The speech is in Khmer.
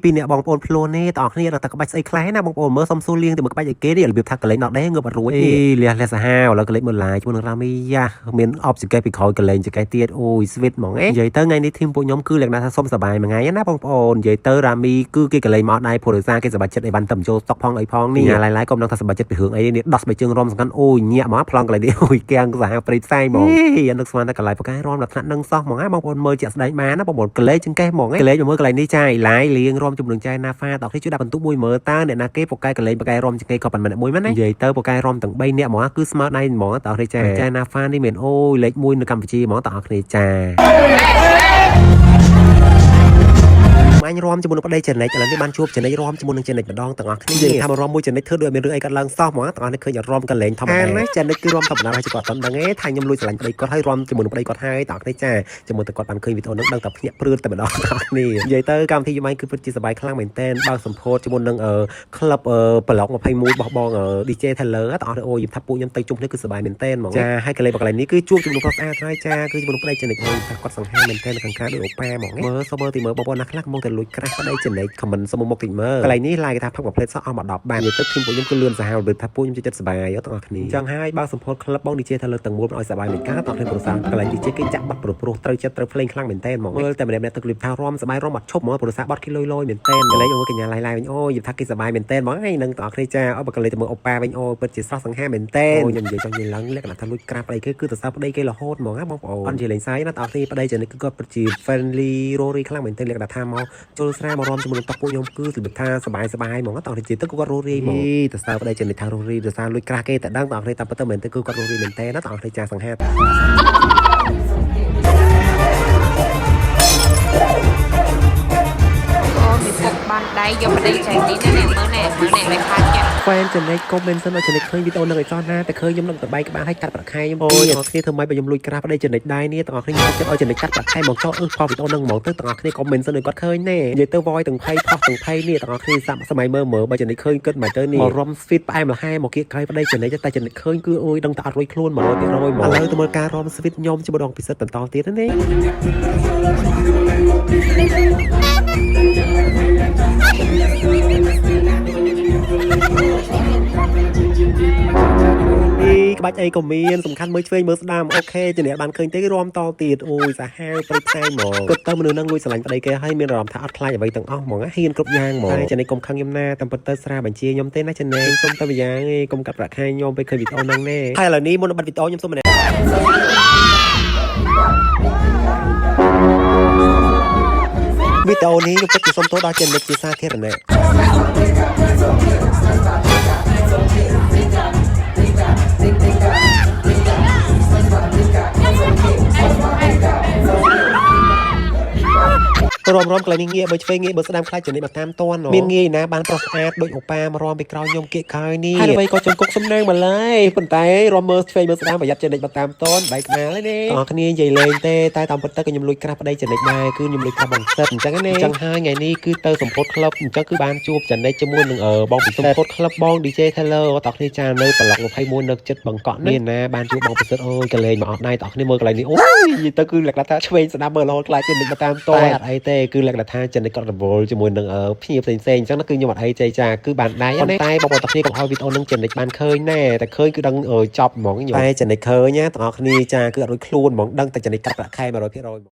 ពីអ្នកបងប្អូនខ្លួននេះតោះគ្នាដល់តែក្បាច់ស្អីខ្លះណាបងប្អូនមើលសុំសួរលៀងទៅមើលក្បាច់ឲ្យគេនេះរបៀបថាកលេងដកដេងងើបអត់រួចលះសាហាវឥឡូវកលេងមើលឡាយជាមួយនឹងរ៉ាមីយ៉ាមានអបចង្កេះពីក្រោយកលេងចង្កេះទៀតអូយស្វីតហ្មងនិយាយទៅថ្ងៃនេះធីមពួកខ្ញុំគឺលក្ខណៈថាសុំសប្បាយមួយថ្ងៃណាបងប្អូននិយាយទៅរ៉ាមីគឺគេកលេងមកអត់ដែរព្រោះដោយសារគេសប្បាយចិត្តឲ្យបានទៅចូលស្តុកផងអីផងនេះឡាយក៏មិនដឹងថាសប្បាយចិត្តពីរឿងអីនេះដោះស្បែកជើងរំសំខាន់អូយញាក់មកប្លង់កលេងនេះអូយគាំងសាហាវព្រៃផ្សាយហ្មងអត់នឹកស្មានតែកន្លែងបកាយរំដល់ថ្នាក់នឹងសោះហ្មងណាបងប្អូនមើលជាក់ស្ដែងបានណាបងប្អូនកលេងចង្កេះហ្មងកលេងមើលកន្លែងនេះចាយឡាយលៀងរំជំនួសចែណាហ្វាតោះនេះជួយដាក់បន្ទុកមួយមើលតើអ្នកណាគេបកាយកលេងបកាយរំចង្កេះក៏ប៉ុន្មានមួយមែនណានិយាយទៅបកាយរំទាំង3នាក់ហ្មងគឺស្មើដៃហ្មងតោះនេះចាចែណាហ្វានេះមានអូយលេខ1នៅកម្ពុជាហ្មងតោះគ្នាចាអញរំជាមួយនឹងប្តីចំណិចឥឡូវនេះបានជួបចំណិចរំជាមួយនឹងចំណិចម្ដងទាំងអស់គ្នានិយាយថារំមួយចំណិចធ្វើដូចមានរឿងអីកើតឡើងសោះហ្មងទាំងអស់នេះឃើញរំកលេងធម្មតាណាចំណិចគឺរំធម្មតាហើយគាត់អត់ដឹងទេថាខ្ញុំលួចស្រឡាញ់ប្តីគាត់ហើយរំជាមួយនឹងប្តីគាត់ហើយទាំងអស់គ្នាចាជាមួយតែគាត់បានឃើញវីដេអូនោះដឹងតែភ្ញាក់ព្រឺតែម្ដងទាំងអស់គ្នានិយាយទៅកម្មវិធីយំអញគឺពិតជាសប្បាយខ្លាំងមែនទែនបើកសម្ពោធជាមួយនឹងក្លឹបប្លុក21របស់បង DJ Taylor ទាំងអស់អូយថាពួកខ្ញុំទៅជុំនេះគឺសប្បាយមែនទែនហ្មងចាហើយកលេងបកន្លែងនេះគឺជួបជាមួយនឹងគាត់ស្អាតហើយចាគឺជាមួយនឹងប្តីចំណិចហើយថាគាត់សង្ហាមែនទែនខាងក្រៅដូចអូប៉ាហ្មងមើលសូមមើលទីមើលបងប្អូនណាខ្លះកំពុងតែលួចក្រាស់ប្តីចំណិចខមមិនសុំមកតិចមើលកន្លែងនេះឡាយគេថាផឹកមួយផ្លេតសោះអស់មក10បាននិយាយទៅធីមពួកខ្ញុំគឺលឿនសាហាវរបៀបថាពួកខ្ញុំចិត្តសប្បាយទាំងអស់គ្នាចឹងហើយបើសម្ពោធក្លឹបបង DJ Taylor ទាំងមូលឲ្យសប្បាយមិនកើតទាំងគ្នាប្រសាកន្លែង DJ គេចាក់បាត់ព្រោះត្រូវចិត្តត្រូវភ្លេងខ្លាំងមែនទែនហ្មងមើលតែម្នាក់ទៅគ្លីបថារំសប្បាយរំអត់ឈប់ហ្មងប្រសាបាត់គេលុយមែនទែនកន្លែងអូកញ្ញាឡាយវិញអូយថាគេសប្បាយមែនទែនហ្មងហើយនឹងទាំងអស់គ្នាចាអត់បើកន្លែងទៅមើលអូប៉ាវិញអូពិតជាស្រស់សង្ហាមែនទែនអូខ្ញុំនិយាយចង់និយាយឡើងលក្ខណៈថាលួចក្រាស់ប្តីគេគឺទៅសើប្តីគេរហូតហ្មងណាបងប្អូនអត់និយាយលេងសាយណាទាំងអស់គ្នាប្តីចំណិចគឺគាត់ពិតជា friendly រ៉ូរីខ្លាំងមែនទែនលក្ខណៈថាមកចូលស្រាមករំជាមួយនឹងតោះពួកខ្ញុំគឺរបៀបថាសប្បាយហ្មងតោះនិយាយទៅគាត់រ៉ូរីហ្មងទៅសើប្តីចំណិចថារ៉ូរីទៅសើលួចក្រាស់គេតែដឹងទាំងអស់គ្នាតាមពិតទៅមែនទែនគឺគាត់រ៉ូរីមែនទែនណាទាំងអស់គ្នាចាសង្ហាបានដៃយកប្តីចែកនេះណាមើលណែមិនខាតចាហ្វេនចំណេញកុំមិនសិនឲ្យចំណេញឃើញវីដេអូនឹងឲ្យសោះណាតែឃើញខ្ញុំនឹងតបែកក្បាលឲ្យកាត់ប្រាក់ខែខ្ញុំអូយទាំងអស់គ្នាធ្វើម៉េចបើខ្ញុំលួចក្រាស់ប្តីចំណេញដៃនេះទាំងអស់គ្នាចិត្តឲ្យចំណេញកាត់ប្រាក់ខែមកចោលផលវីដេអូនឹងហ្មងទៅទាំងអស់គ្នាកុំមិនសិនឲ្យគាត់ឃើញណែនិយាយទៅវយទាំងភ័យផុសទាំងភ័យនេះទាំងអស់គ្នាសម័យមើលបើចំណេញឃើញគិតមកទៅនេះរំស្វីតផ្អែមលហែមកគៀកក្រោយប្តីចំណេញតែចំណេញឃើញគឺអូយដឹងតែអត់រួយខ្លួន100%មកឥឡូវទៅមើលការរំស្វីតខ្ញុំជាម្ដងពិសេសបន្តទៀតណាក្បាច់អីក៏មានសំខាន់មើលឆ្វេងមើលស្ដាំអូខេជំនះបានឃើញទេរំតទៀតអូយសាហាវព្រៃផ្សាយហ្មងគិតទៅមនុស្សនឹងលួចស្រឡាញ់ប្តីគេហើយមានអារម្មណ៍ថាអត់ខ្លាចអ្វីទាំងអស់ហ្មងហ៊ានគ្រប់យ៉ាងហ្មងតែចំណេញកុំខឹងខ្ញុំណាតាមពិតទៅស្រាបញ្ជាខ្ញុំទេណាចំណេញសុំតែម្យ៉ាងឯងកុំកាត់ប្រាក់ខែខ្ញុំពេលឃើញវីដេអូហ្នឹងណែហើយឥឡូវនេះមុននឹងបិទវីដេអូខ្ញុំសុំម្នាក់វីដេអូនេះខ្ញុំពិតជាសុំទោសដល់ចំណេញជាសាធារណៈរំកន្លែងនេះងាយបើឆ្វេងងាយបើស្ដាំខ្លាចចំណេញមកតាមតនមានងាយណាបានប្រុសស្អាតដូចអូប៉ាមករំពីក្រោយខ្ញុំគៀកក្រោយនេះហើយអ្វីក៏ចង់គុកសំណាងម្ល៉េះប៉ុន្តែរំមើលឆ្វេងមើលស្ដាំប្រយ័ត្នចំណេញមកតាមតនបែកក្បាលទេបងប្អូនគ្នានិយាយលេងទេតែតាមពិតទៅខ្ញុំលួចក្រាស់ប្តីចំណេញដែរគឺខ្ញុំលួចក្រាស់បងសិតអញ្ចឹងណាអញ្ចឹងហើយថ្ងៃនេះគឺទៅសម្ពោធក្លឹបអញ្ចឹងគឺបានជួបចំណេញជាមួយនឹងបងពិសិដ្ឋសម្ពោធក្លឹបបង DJ Taylor តោះគ្នាចានៅប្លុក21នៅចិត្តបង្កក់នេះណាបានជួបបងពិសិដ្ឋអូយកលេងមកអត់ដែរតោះគ្នាមើលកន្លែងនេះអូយនិយាយទៅគឺលក្ខណៈថាឆ្វេងស្ដាំមើលរហូតខ្លាចចំណេញមកតាមតនអត់អីទេគឺលក្ខណៈថាចំណេញគាត់រវល់ជាមួយនឹងភ្ញៀវផ្សេងអញ្ចឹងគឺខ្ញុំអត់អីចៃចាគឺបានដែរណាតែបងប្អូនទាំងគ្នាកុំឲ្យវីដេអូនឹងចំណេញបានឃើញណែតែឃើញគឺដឹងចប់ហ្មងខ្ញុំតែចំណេញឃើញណាទាំងអស់គ្នាចាគឺអត់រួចខ្លួនហ្មងដឹងតែចំណេញកាត់ប្រាក់ខែ100%ហ្មង